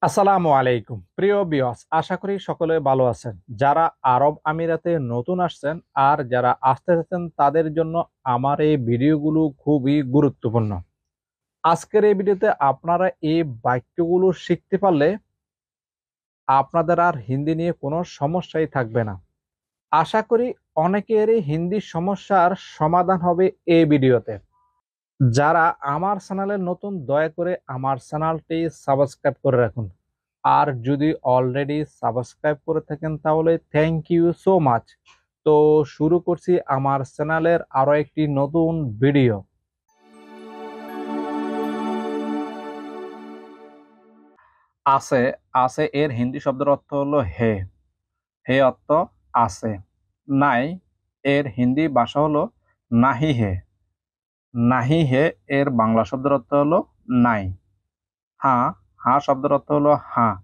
আসসালামু আলাইকুম প্রিয় ভিউয়ার্স, আশা করি সকলে ভালো আছেন। যারা আরব আমিরাতে নতুন আসছেন আর যারা আসতে চাচ্ছেন তাদের জন্য আমার এই ভিডিওগুলো খুবই গুরুত্বপূর্ণ। আজকের এই ভিডিওতে আপনারা এই বাক্যগুলো শিখতে পারলে আপনাদের আর হিন্দি নিয়ে কোনো সমস্যাই থাকবে না। আশা করি অনেকেরই হিন্দি সমস্যার সমাধান হবে এই ভিডিওতে। যারা আমার চ্যানেলে নতুন, দয়া করে আমার চ্যানেলটি সাবস্ক্রাইব করে রাখুন। আর যদি অলরেডি সাবস্ক্রাইব করে থাকেন তাহলে থ্যাংক ইউ সো মাচ। তো শুরু করছি আমার চ্যানেলের আরো একটি নতুন ভিডিও। আছে, আছে এর হিন্দি শব্দের অর্থ হলো হে। হে অর্থ আছে। নাই এর হিন্দি ভাষা হলো নাহি হে। নাহি হে এর বাংলা শব্দের অর্থ হলো নাই। হ্যাঁ, হ্যাঁ শব্দের অর্থ হলো হ্যাঁ।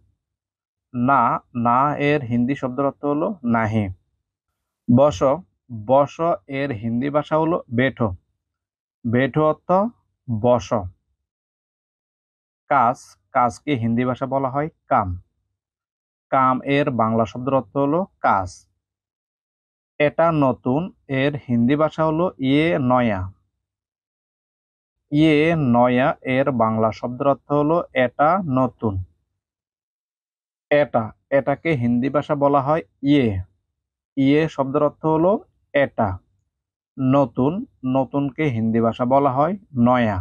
না, না এর হিন্দি শব্দের অর্থ হলো নাহি। বস, বস এর হিন্দি ভাষা হলো বেঠো। বেঠো অর্থ বস। কাজ, কাজকে হিন্দি ভাষা বলা হয় কাম। কাম এর বাংলা শব্দের অর্থ হলো কাজ। এটা নতুন এর হিন্দি ভাষা হলো ইয়ে নয়া। ইয়ে নয়া এর বাংলা শব্দের অর্থ হলো এটা নতুন। এটা, এটাকে হিন্দি ভাষা বলা হয় ইয়ে। ইয়ে শব্দের অর্থ হলো এটা নতুন। নতুনকে হিন্দি ভাষা বলা হয় নয়া।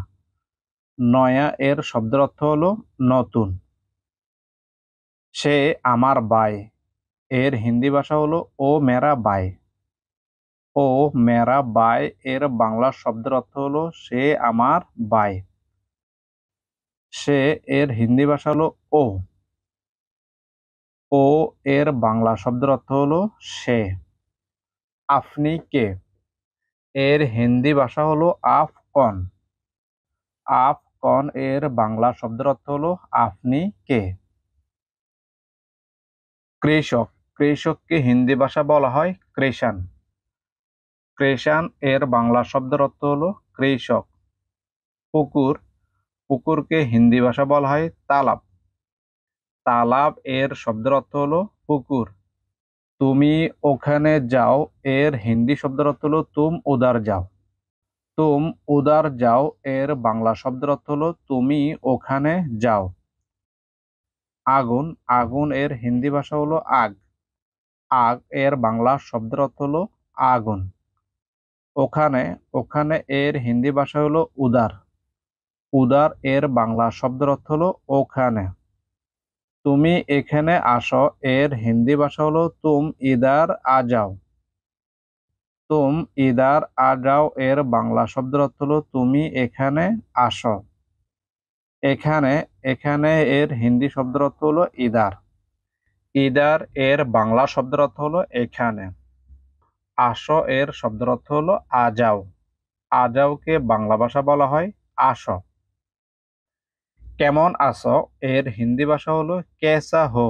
নয়া এর শব্দের অর্থ হলো নতুন। সে আমার ভাই এর হিন্দি ভাষা হলো ও মেরা ভাই। ও মেরা ভাই এর বাংলা শব্দের অর্থ হলো সে আমার ভাই। সে এর হিন্দি ভাষা হলো ও। ও এর বাংলা শব্দের অর্থ হলো সে। আপনি কে এর হিন্দি ভাষা হলো আপ কন। আপ কন এর বাংলা শব্দের অর্থ হলো আপনি কে। কৃষক, কৃষককে হিন্দি ভাষা বলা হয় কৃষান। কৃষান এর বাংলা শব্দের অর্থ হলো কৃষক। পুকুর, পুকুরকে হিন্দি ভাষা বলা হয় তালাব। তালাব এর শব্দের অর্থ হলো পুকুর। তুমি ওখানে যাও এর হিন্দি শব্দের অর্থ হলো তুম উদার যাও। তুম উদার যাও এর বাংলা শব্দের অর্থ হলো তুমি ওখানে যাও। আগুন, আগুন এর হিন্দি ভাষা হলো আগ। আগ এর বাংলা শব্দের অর্থ হলো আগুন। ওখানে, ওখানে এর হিন্দি ভাষা হলো উদার। উদার এর বাংলা শব্দের অর্থ হলো ওখানে। তুমি এখানে আসো এর হিন্দি ভাষা হলো তুম ইদার আ যাও। তুম ইদার আ যাও এর বাংলা শব্দের অর্থ হলো তুমি এখানে আসো। এখানে, এখানে এর হিন্দি শব্দের অর্থ হলো ইদার। ইদার এর বাংলা শব্দের অর্থ হলো এখানে। আসো এর শব্দের অর্থ হলো আ যাও। আ যাওকে বাংলা ভাষা বলা হয় আসো। কেমন আছো এর হিন্দি ভাষা হলো কেসা হো।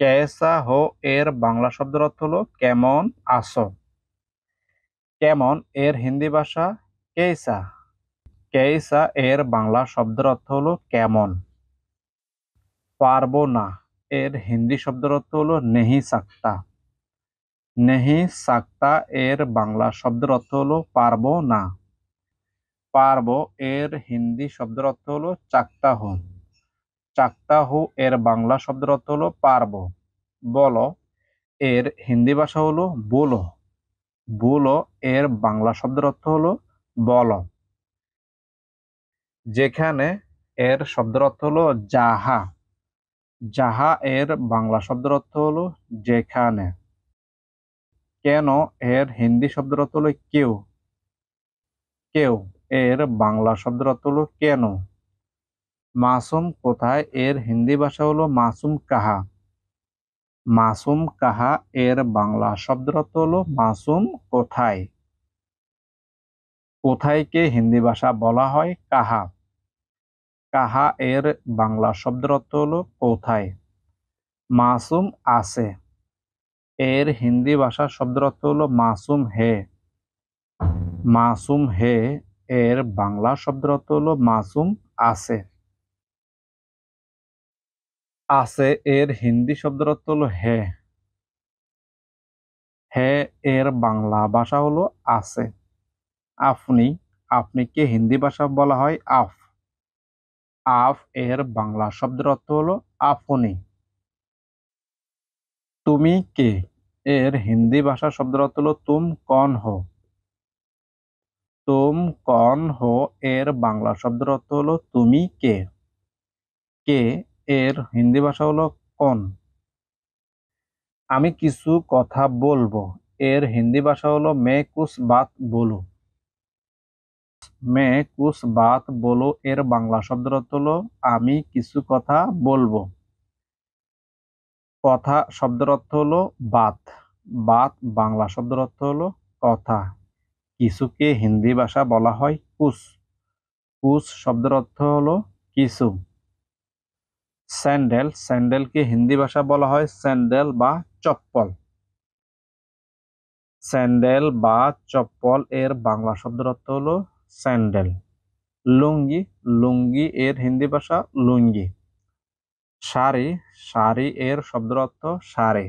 কেসা হো এর বাংলা শব্দের অর্থ হলো কেমন আছো। কেমন এর হিন্দি ভাষা কেসা। কেসা এর বাংলা শব্দের অর্থ হলো কেমন। পারবো না এর হিন্দি শব্দের অর্থ হলো নেহি সাকতা। নেহি সাকতা এর বাংলা শব্দের অর্থ হলো পারবো না। পারবো এর হিন্দি শব্দের অর্থ হলো চাকতা হো। চাকতা হো এর বাংলা শব্দের অর্থ হলো পারবো। বলো এর হিন্দি ভাষা হলো বলো। বলো এর বাংলা শব্দের অর্থ হলো বলো। যেখানে এর শব্দের অর্থ হলো যাহা। যাহা এর বাংলা শব্দের অর্থ হলো যেখানে। কেন এর হিন্দি শব্দের অর্থ হলো কেউ। কেউ এর বাংলা শব্দের অর্থ হলো কেন। মাসুম কোথায় এর হিন্দি ভাষা হলো মাসুম কাহা। মাসুম কাহা এর বাংলা শব্দের অর্থ হলো মাসুম কোথায়। কোথায়কে হিন্দি ভাষা বলা হয় কাহা। কাহা এর বাংলা শব্দের অর্থ হলো কোথায়। মাসুম আছে এর হিন্দি ভাষা শব্দের অর্থ হলো মাসুম হে। মাসুম হে এর বাংলা শব্দের অর্থ হলো মাসুম আছে। আছে এর হিন্দি শব্দের অর্থ হলো হে। হে এর বাংলা ভাষা হলো আছে। আপনি, আপনিকে হিন্দি ভাষা বলা হয় আপ। আপ এর বাংলা শব্দের অর্থ হলো আপনি। তুমি কে এর হিন্দি ভাষা শব্দের অর্থ হলো তুম কন হো। তুম কন হো এর বাংলা শব্দের অর্থ হলো তুমি কে। কে এর হিন্দি ভাষা হলো কন। আমি কিছু কথা বলবো এর হিন্দি ভাষা হলো মে কুছ বাত বলো। মে কুছ বাত বলো এর বাংলা শব্দের অর্থ হলো আমি কিছু কথা বলবো। কথা শব্দের অর্থ হলো বাত। বাত বাংলা শব্দের অর্থ হলো কথা। কিছুকে হিন্দি ভাষা বলা হয় কুছ। কুছ শব্দের অর্থ হলো কিছু। স্যান্ডেল, স্যান্ডেলকে হিন্দি ভাষা বলা হয় স্যান্ডেল বা চপ্পল। স্যান্ডেল বা চপ্পল এর বাংলা শব্দের অর্থ হলো স্যান্ডেল। লুঙ্গি, লুঙ্গি এর হিন্দি ভাষা লুঙ্গি। শাড়ি, শাড়ি এর শব্দের অর্থ শাড়ি।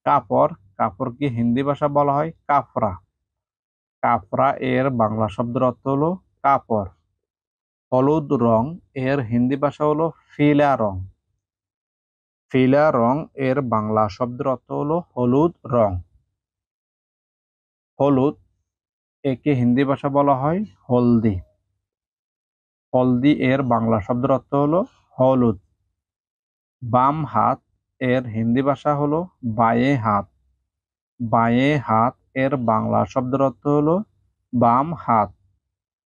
কাপড়, কাপড়কে হিন্দি ভাষা বলা হয় কাপড়া। কাপড়া এর বাংলা শব্দের অর্থ হলো কাপড়। হলুদ রং এর হিন্দি ভাষা হলো ফিলা রং। ফিলা রং এর বাংলা শব্দের অর্থ হলো হলুদ রং। হলুদ একে হিন্দি ভাষা বলা হয় হলদি। হলদি এর বাংলা শব্দের অর্থ হলো হলুদ। বাম হাত এর হিন্দি ভাষা হলো বাঁয়ে হাত। বাঁয়ে হাত এর বাংলা শব্দের অর্থ হলো বাম হাত।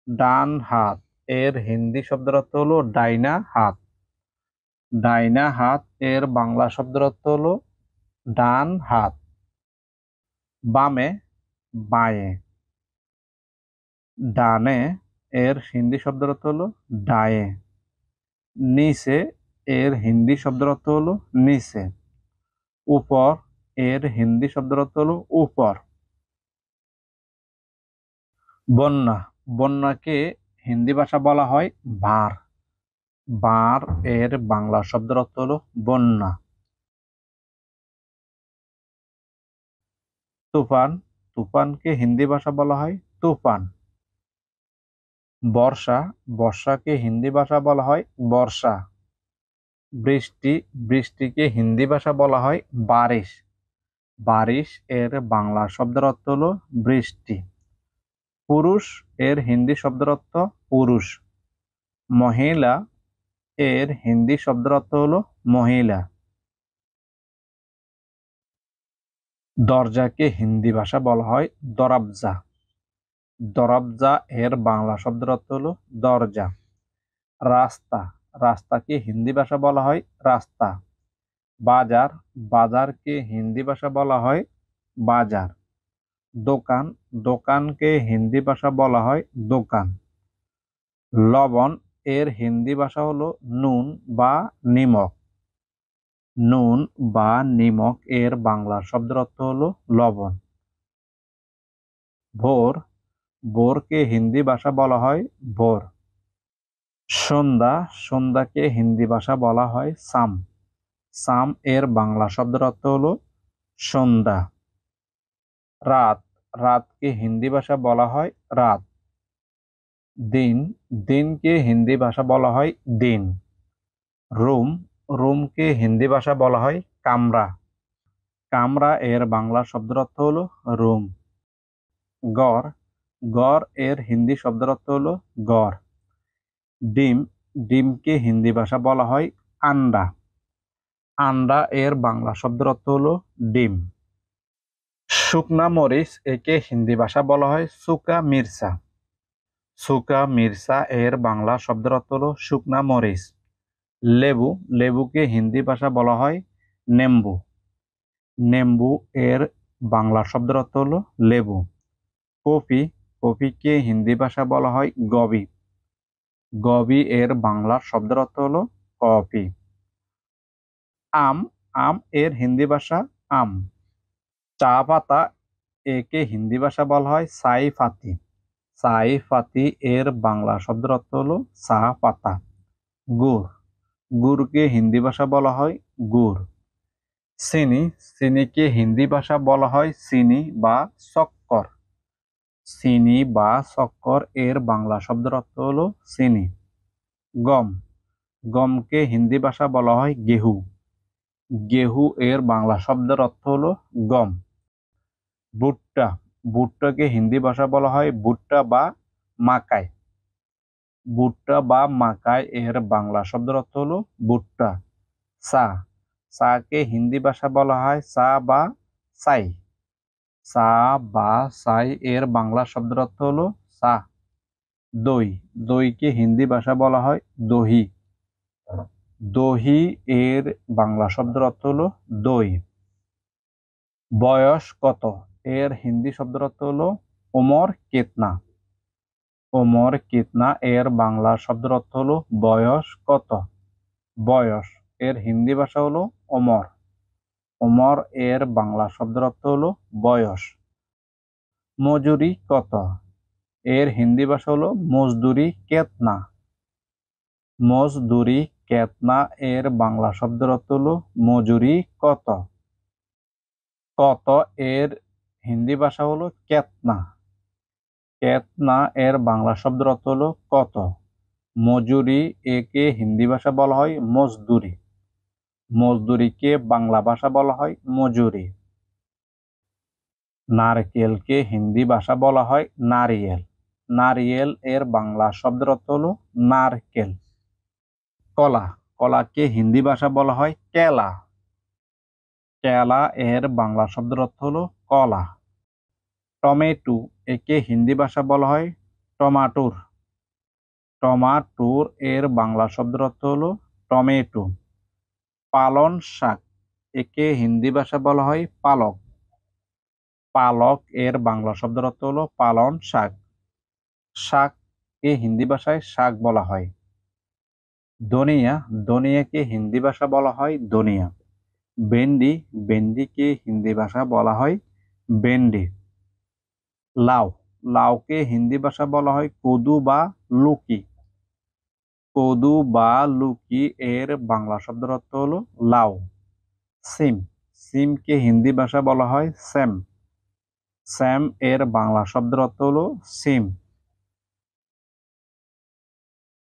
ডান হাত এর হিন্দি শব্দের অর্থ হলো ডাইনা হাত। ডাইনা হাত এর বাংলা শব্দের অর্থ হলো ডান হাত। বামে, বাঁয়ে। ডানে এর হিন্দি শব্দের অর্থ হলো ডায়ে। নিচে এর হিন্দি শব্দের অর্থ হলো নিচে। উপর এর হিন্দি শব্দের অর্থ হলো উপর। বন্যা, বন্যাকে হিন্দি ভাষা বলা হয় ভার। ভার এর বাংলা শব্দের অর্থ হলো বন্যা। তুফান, তুফানকে হিন্দি ভাষা বলা হয় তুফান। বর্ষা, বর্ষাকে হিন্দি ভাষা বলা হয় বর্ষা। বৃষ্টি, বৃষ্টিকে হিন্দি ভাষা বলা হয় বারিশ। বারিশ এর বাংলা শব্দের অর্থ হলো বৃষ্টি। পুরুষ এর হিন্দি শব্দের অর্থ পুরুষ। মহিলা এর হিন্দি শব্দের অর্থ হলো মহিলা। দরজাকে হিন্দি ভাষা বলা হয় দরবজা। দরবজা এর বাংলা শব্দের অর্থ হলো দরজা। রাস্তা, রাস্তাকে হিন্দি ভাষা বলা হয় রাস্তা। বাজার, বাজারকে হিন্দি ভাষা বলা হয় বাজার। দোকান, দোকানকে হিন্দি ভাষা বলা হয় দোকান। লবণ এর হিন্দি ভাষা হলো নুন বা নিমক। নুন বা নিমক এর বাংলা শব্দের অর্থ হলো লবণ। ভোর, ভোরকে হিন্দি ভাষা বলা হয় ভোর। সন্ধ্যা, সন্ধ্যাকে হিন্দি ভাষা বলা হয় সাম। সাম এর বাংলা শব্দের অর্থ হলো সন্ধ্যা। রাত, রাতকে হিন্দি ভাষা বলা হয় রাত। দিন, দিনকে হিন্দি ভাষা বলা হয় দিন। রুম, রুমকে হিন্দি ভাষা বলা হয় কামরা। কামরা এর বাংলা শব্দের অর্থ হলো রুম। গড়, গড় এর হিন্দি শব্দের অর্থ হলো গড়। ডিম, ডিমকে হিন্দি ভাষা বলা হয় আন্ডা। আন্ডা এর বাংলা শব্দের অর্থ হলো ডিম। শুকনা মরিচ একে হিন্দি ভাষা বলা হয় সুকা মির্চা। সুকা মির্চা এর বাংলা শব্দের অর্থ হলো শুকনা মরিচ। লেবু, লেবুকে হিন্দি ভাষা বলা হয় নেম্বু। নেম্বু এর বাংলা শব্দের অর্থ হলো লেবু। কফি, কফিকে হিন্দি ভাষা বলা হয় গবি। গবি এর বাংলা শব্দের অর্থ হলো কফি। আম, আম এর হিন্দি ভাষা আম। চা পাতা একে হিন্দি ভাষা বলা হয় সাই ফাতি। সাই ফাতি এর বাংলা শব্দের অর্থ হলো চা পাতা। গুড়, গুড়কে হিন্দি ভাষা বলা হয় গুড়। চিনি, চিনিকে হিন্দি ভাষা বলা হয় চিনি বা শক্কর। চিনি বা শক্কর এর বাংলা শব্দের অর্থ হলো চিনি। গম, গমকে হিন্দি ভাষা বলা হয় গেহু। গেহু এর বাংলা শব্দের অর্থ হলো গম। ভুট্টা, ভুট্টাকে হিন্দি ভাষা বলা হয় ভুট্টা বা মাকাই। ভুট্টা বা মাকাই এর বাংলা শব্দের অর্থ হলো ভুট্টা। চা, চাকে হিন্দি ভাষা বলা হয় চা বা চাই। চা বা চাই এর বাংলা শব্দের অর্থ হলো চা। দই, দইকে হিন্দি ভাষা বলা হয় দহি। দহি এর বাংলা শব্দের অর্থ হলো দই। বয়স কত এর হিন্দি শব্দের অর্থ হলো ওমর কেতনা। ওমর কিতনা এর বাংলা শব্দের অর্থ হলো বয়স কত। বয়স এর হিন্দি ভাষা হলো ওমর। ওমর এর বাংলা শব্দের অর্থ হলো বয়স। মজুরি কত এর হিন্দি ভাষা হলো মজদুরি কেতনা। মজদুরি কেতনা এর বাংলা শব্দের অর্থ হলো মজুরি কত। কত এর হিন্দি ভাষা হলো কেতনা। কেতনা এর বাংলা শব্দের অর্থ হলো কত। মজুরি একে হিন্দি ভাষা বলা হয় মজদুরি। মজদুরিকে বাংলা ভাষা বলা হয় মজুরি। নারকেলকে হিন্দি ভাষা বলা হয় নারিয়েল। নারিয়েল এর বাংলা শব্দের অর্থ হলো নারকেল। কলা, কলাকে হিন্দি ভাষা বলা হয় কেলা। কেলা এর বাংলা শব্দের অর্থ হলো কলা। টমেটো, একে হিন্দি ভাষা বলা হয় টমাটোর। টমাটোর এর বাংলা শব্দের অর্থ হলো টমেটো। পালন শাক, একে হিন্দি ভাষা বলা হয় পালক। পালক এর বাংলা শব্দের অর্থ হলো পালন শাক। শাককে হিন্দি ভাষায় শাক বলা হয়। ধনিয়া, ধনিয়াকে হিন্দি ভাষা বলা হয় ধনিয়া। ভেন্ডি, ভেন্ডিকে হিন্দি ভাষা বলা হয় ভেন্ডি। লাউ, লাউকে হিন্দি ভাষা বলা হয় কদু বা লুকি। কদু বা লুকি এর বাংলা শব্দের অর্থ হলো লাউ। সিম, সিমকে হিন্দি ভাষা বলা হয় স্যাম। স্যাম এর বাংলা শব্দের অর্থ হলো সিম।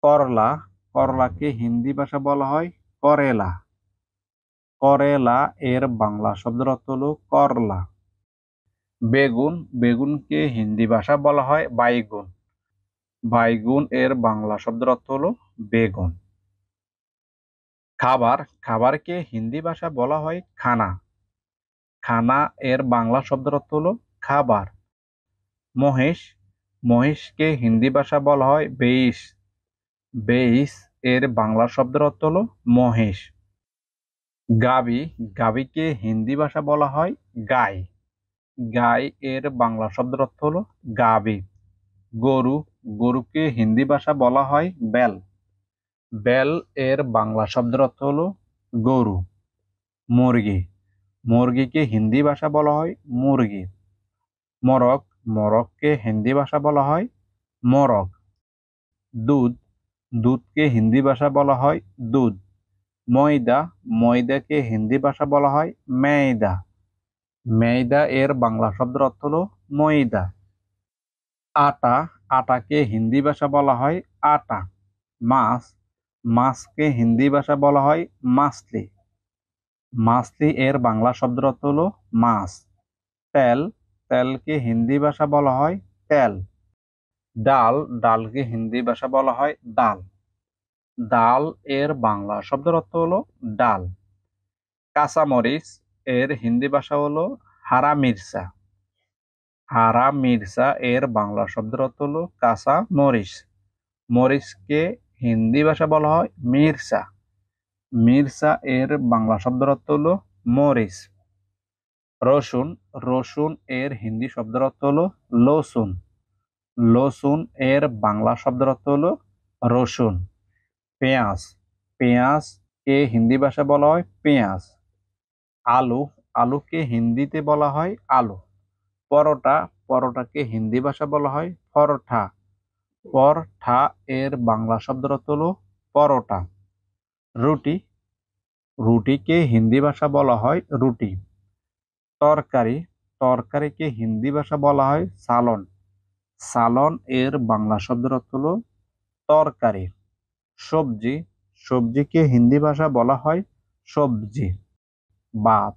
করলা, করলাকে হিন্দি ভাষা বলা হয় করেলা। করেলা এর বাংলা শব্দের অর্থ হলো করলা। বেগুন, বেগুনকে হিন্দি ভাষা বলা হয় বাইগুন। বাইগুন এর বাংলা শব্দের অর্থ হলো বেগুন। খাবার, খাবারকে হিন্দি ভাষা বলা হয় খানা। খানা এর বাংলা শব্দের অর্থ হলো খাবার। মহেশ, মহিষকে হিন্দি ভাষা বলা হয় বেইশ। বেইশ এর বাংলা শব্দের অর্থ হলো মহেশ। গাভী, গাভীকে হিন্দি ভাষা বলা হয় গাই। গাই এর বাংলা শব্দের অর্থ হলো গাভী। গরু, গরুকে হিন্দি ভাষা বলা হয় বেল। বেল এর বাংলা শব্দের অর্থ হলো গরু। মুরগি, মুরগিকে হিন্দি ভাষা বলা হয় মুরগি। মোরগ, মোরগকে হিন্দি ভাষা বলা হয় মোরগ। দুধ, দুধকে হিন্দি ভাষা বলা হয় দুধ। ময়দা, ময়দাকে হিন্দি ভাষা বলা হয় মেয়দা। মেয়দা এর বাংলা শব্দের অর্থ হলো ময়দা। আটা, আটাকে হিন্দি ভাষা বলা হয় আটা। মাছ, মাছকে হিন্দি ভাষা বলা হয় মাছলি। মাছলি এর বাংলা শব্দের অর্থ হলো মাছ। তেল, তেলকে হিন্দি ভাষা বলা হয় তেল। ডাল, ডালকে হিন্দি ভাষা বলা হয় ডাল। ডাল এর বাংলা শব্দের অর্থ হলো ডাল। কাঁচামরিচ এর হিন্দি ভাষা হলো হারা মির্চা। হারা মির্চা এর বাংলা শব্দের অর্থ হলো কাঁচা মরিচ। মরিচকে হিন্দি ভাষা বলা হয় মির্চা। মির্চা এর বাংলা শব্দের অর্থ হলো মরিচ। রসুন, রসুন এর হিন্দি শব্দের অর্থ হলো লসুন। লসুন এর বাংলা শব্দের অর্থ হলো রসুন। পেঁয়াজ, পেঁয়াজ কে হিন্দি ভাষা বলা হয় পেঁয়াজ। আলু, আলুকে হিন্দিতে বলা হয় আলু। পরোটা, পরোটাকে হিন্দি ভাষা বলা হয় পরোঠা। পরোঠা এর বাংলা শব্দের অর্থ হলো পরোটা। রুটি, রুটিকে হিন্দি ভাষা বলা হয় রুটি। তরকারি, তরকারিকে হিন্দি ভাষা বলা হয় সালন। সালন এর বাংলা শব্দের অর্থ হলো তরকারি। সবজি, সবজিকে হিন্দি ভাষা বলা হয় সবজি। ভাত,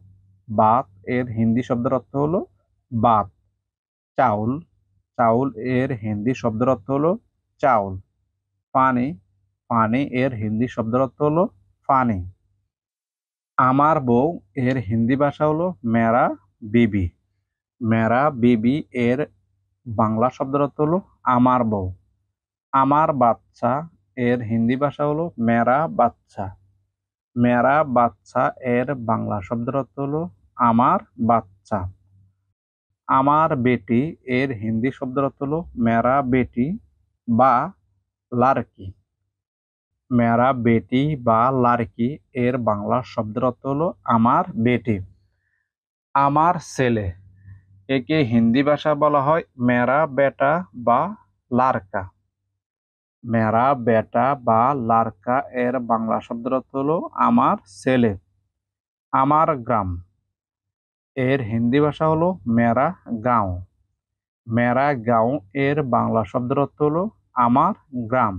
ভাত এর হিন্দি শব্দের অর্থ হলো ভাত। চাউল, চাউল এর হিন্দি শব্দের অর্থ হলো চাউল। পানি, পানি এর হিন্দি শব্দের অর্থ হলো পানি। আমার বউ এর হিন্দি ভাষা হলো মেরা বিবি। মেরা বিবি এর বাংলা শব্দের অর্থ হলো আমার বউ। আমার বাচ্চা এর হিন্দি ভাষা হলো মেরা বাচ্চা। মেরা বাচ্চা এর বাংলা শব্দের অর্থ হলো আমার বাচ্চা। আমার বেটি এর হিন্দি শব্দের অর্থ হলো মেরা বেটি বা লাড়কি। মেরা বেটি বা লাড়কি এর বাংলা শব্দের অর্থ হলো আমার বেটি। আমার ছেলে, একে হিন্দি ভাষা বলা হয় মেরা বেটা বা লাড়কা। মেরা বেটা বা লাড়কা এর বাংলা শব্দের অর্থ হলো আমার ছেলে। আমার গ্রাম, এর হিন্দি ভাষা হলো মেরা গাঁও। মেরা গাঁও এর বাংলা শব্দের অর্থ হলো আমার গ্রাম।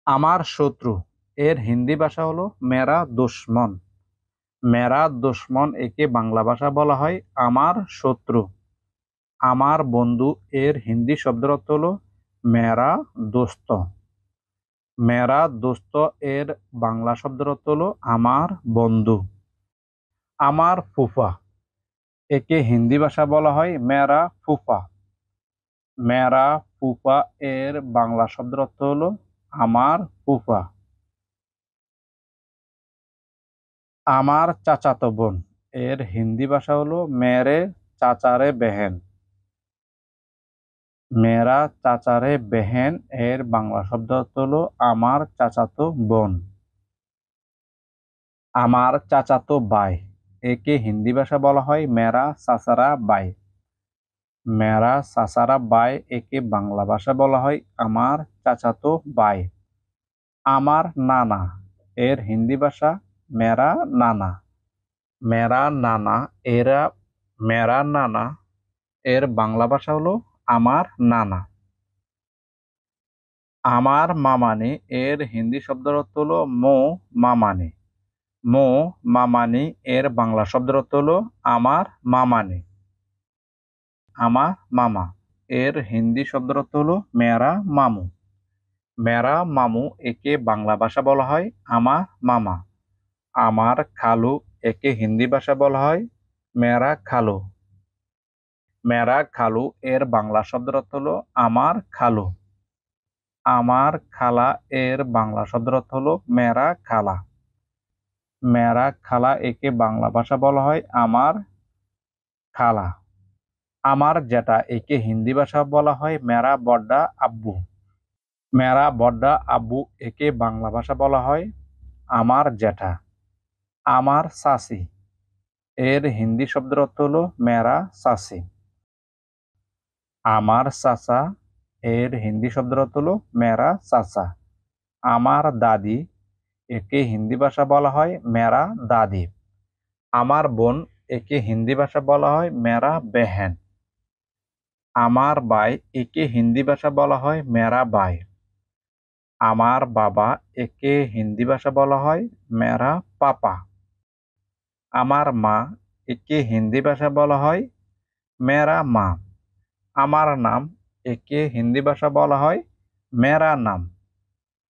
আমার শত্রু, এর হিন্দি ভাষা হলো মেরা দুশ্মন। মেরা দুশ্মন একে বাংলা ভাষা বলা হয় আমার শত্রু। আমার বন্ধু এর হিন্দি শব্দের অর্থ হলো মেরা দোস্ত। মেরা দোস্ত এর বাংলা শব্দের অর্থ হলো আমার বন্ধু। আমার ফুফা, একে হিন্দি ভাষা বলা হয় মেরা ফুফা। মেরা ফুফা এর বাংলা শব্দের অর্থ হলো আমার ফুফা। আমার চাচাতো বোন, এর হিন্দি ভাষা হলো মেরে চাচারে বেহেন। মেরা চাচারে বেহেন এর বাংলা শব্দ অর্থ হলো আমার চাচাতো বোন। আমার চাচাতো ভাই, একে হিন্দি ভাষা বলা হয় মেরা চাচারা ভাই। মেরা চাচারা ভাই একে বাংলা ভাষা বলা হয় আমার চাচাতো ভাই। আমার নানা, এর হিন্দি ভাষা মেরা নানা। মেরা নানা এরা মেরা নানা এর বাংলা ভাষা হলো আমার নানা। আমার মামানি, এর হিন্দি শব্দের অর্থ হলো মো মামানি। মো মামানি এর বাংলা শব্দের অর্থ হলো আমার মামানি। আমার মামা, এর হিন্দি শব্দের অর্থ হলো মেরা মামু। মেরা মামু একে বাংলা ভাষা বলা হয় আমার মামা। আমার খালু, একে হিন্দি ভাষা বলা হয় মেরা খালু। মেরা খালু এর বাংলা শব্দের অর্থ হলো আমার খালু। আমার খালা এর বাংলা শব্দের অর্থ হলো মেরা খালা। মেরা খালা একে বাংলা ভাষা বলা হয় আমার খালা। আমার জ্যাঠা, একে হিন্দি ভাষা বলা হয় মেরা বড্ডা আব্বু। মেরা বড্ডা আব্বু একে বাংলা ভাষা বলা হয় আমার জ্যাঠা। আমার চাচি, এর হিন্দি শব্দের অর্থ হলো মেরা চাচি। আমার চাচা এর হিন্দি শব্দের অর্থ হলো মেরা চাচা। আমার দাদি, একে হিন্দি ভাষা বলা হয় মেরা দাদি। আমার বোন, একে হিন্দি ভাষা বলা হয় মেরা বেহেন। আমার ভাই, একে হিন্দি ভাষা বলা হয় মেরা ভাই। আমার বাবা, একে হিন্দি ভাষা বলা হয় মেরা পাপা। আমার মা, একে হিন্দি ভাষা বলা হয় মেরা মা। আমার নাম, একে হিন্দি ভাষা বলা হয় মেরা নাম।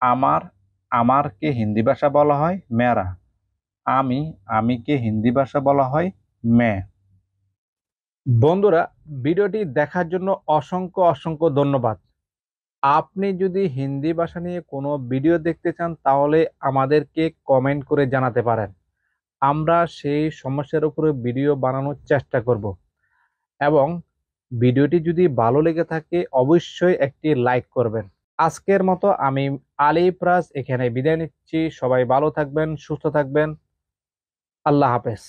আমার, আমারকে হিন্দি ভাষা বলা হয় মেরা। আমি, আমিকে হিন্দি ভাষা বলা হয় মে। বন্ধুরা, ভিডিওটি দেখার জন্য অসংখ্য অসংখ্য ধন্যবাদ। আপনি যদি হিন্দি ভাষা নিয়ে কোনো ভিডিও দেখতে চান তাহলে আমাদেরকে কমেন্ট করে জানাতে পারেন। আমরা সেই সমস্যার উপরে ভিডিও বানানোর চেষ্টা করব এবং ভিডিওটি যদি ভালো লেগে থাকে অবশ্যই একটি লাইক করবেন। আজকের মতো আমি আলিফ রাজ এখানে বিদায় নিচ্ছি। সবাই ভালো থাকবেন, সুস্থ থাকবেন। আল্লাহ হাফেজ।